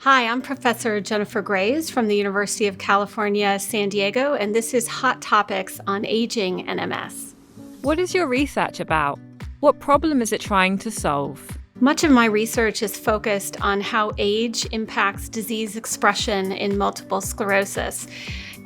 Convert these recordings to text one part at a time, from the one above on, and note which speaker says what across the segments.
Speaker 1: Hi, I'm Professor Jennifer Graves from the University of California, San Diego, and this is Hot Topics on Aging and MS.
Speaker 2: What is your research about? What problem is it trying to solve?
Speaker 1: Much of my research is focused on how age impacts disease expression in multiple sclerosis.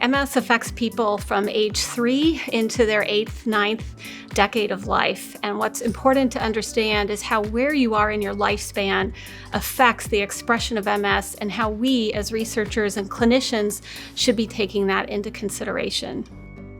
Speaker 1: MS affects people from age 3 into their 8th, 9th decade of life. And what's important to understand is how where you are in your lifespan affects the expression of MS and how we as researchers and clinicians should be taking that into consideration.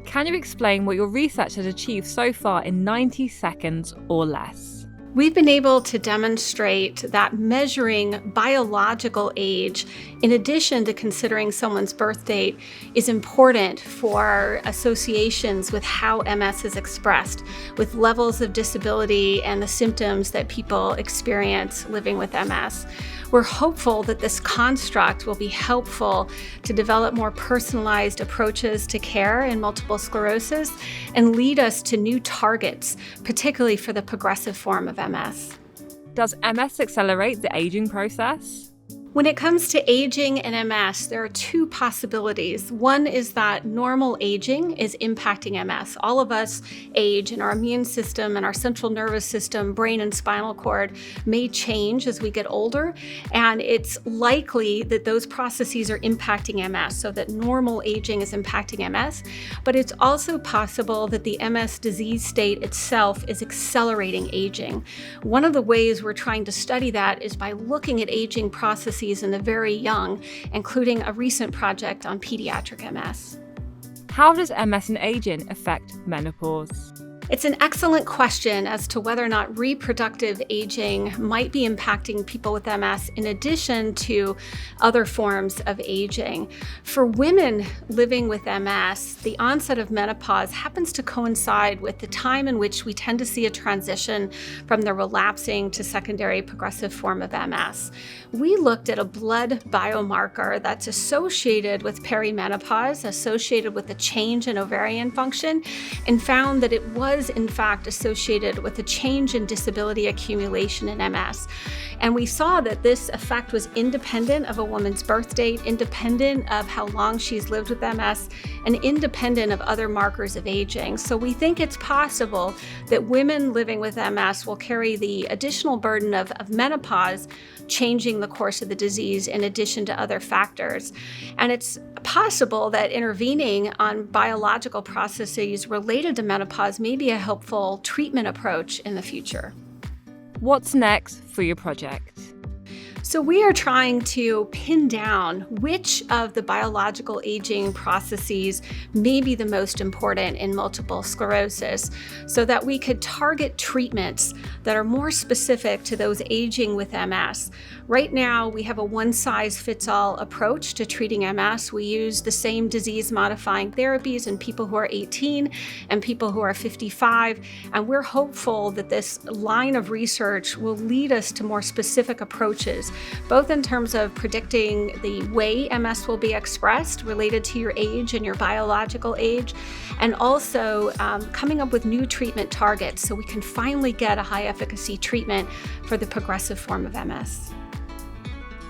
Speaker 2: Can you explain what your research has achieved so far in 90 seconds or less?
Speaker 1: We've been able to demonstrate that measuring biological age, in addition to considering someone's birth date, is important for associations with how MS is expressed, with levels of disability and the symptoms that people experience living with MS. We're hopeful that this construct will be helpful to develop more personalized approaches to care in multiple sclerosis and lead us to new targets, particularly for the progressive form of MS.
Speaker 2: Does MS accelerate the aging process?
Speaker 1: When it comes to aging and MS, there are two possibilities. One is that normal aging is impacting MS. All of us age, and our immune system and our central nervous system, brain and spinal cord may change as we get older, and it's likely that those processes are impacting MS, so that normal aging is impacting MS. But it's also possible that the MS disease state itself is accelerating aging. One of the ways we're trying to study that is by looking at aging processes in the very young, including a recent project on pediatric MS.
Speaker 2: How does MS and aging affect menopause?
Speaker 1: It's an excellent question as to whether or not reproductive aging might be impacting people with MS in addition to other forms of aging. For women living with MS, the onset of menopause happens to coincide with the time in which we tend to see a transition from the relapsing to secondary progressive form of MS. We looked at a blood biomarker that's associated with perimenopause, associated with a change in ovarian function, and found that it was in fact associated with a change in disability accumulation in MS. And we saw that this effect was independent of a woman's birth date, independent of how long she's lived with MS, and independent of other markers of aging. So we think it's possible that women living with MS will carry the additional burden of menopause, changing the course of the disease in addition to other factors. And it's possible that intervening on biological processes related to menopause may be a helpful treatment approach in the future.
Speaker 2: What's next for your project?
Speaker 1: So we are trying to pin down which of the biological aging processes may be the most important in multiple sclerosis so that we could target treatments that are more specific to those aging with MS. Right now, we have a one-size-fits-all approach to treating MS. We use the same disease-modifying therapies in people who are 18 and people who are 55, and we're hopeful that this line of research will lead us to more specific approaches, both in terms of predicting the way MS will be expressed related to your age and your biological age, and also coming up with new treatment targets so we can finally get a high-efficacy treatment for the progressive form of MS.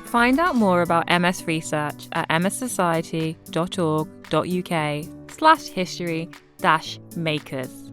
Speaker 2: Find out more about MS research at mssociety.org.uk/history-makers.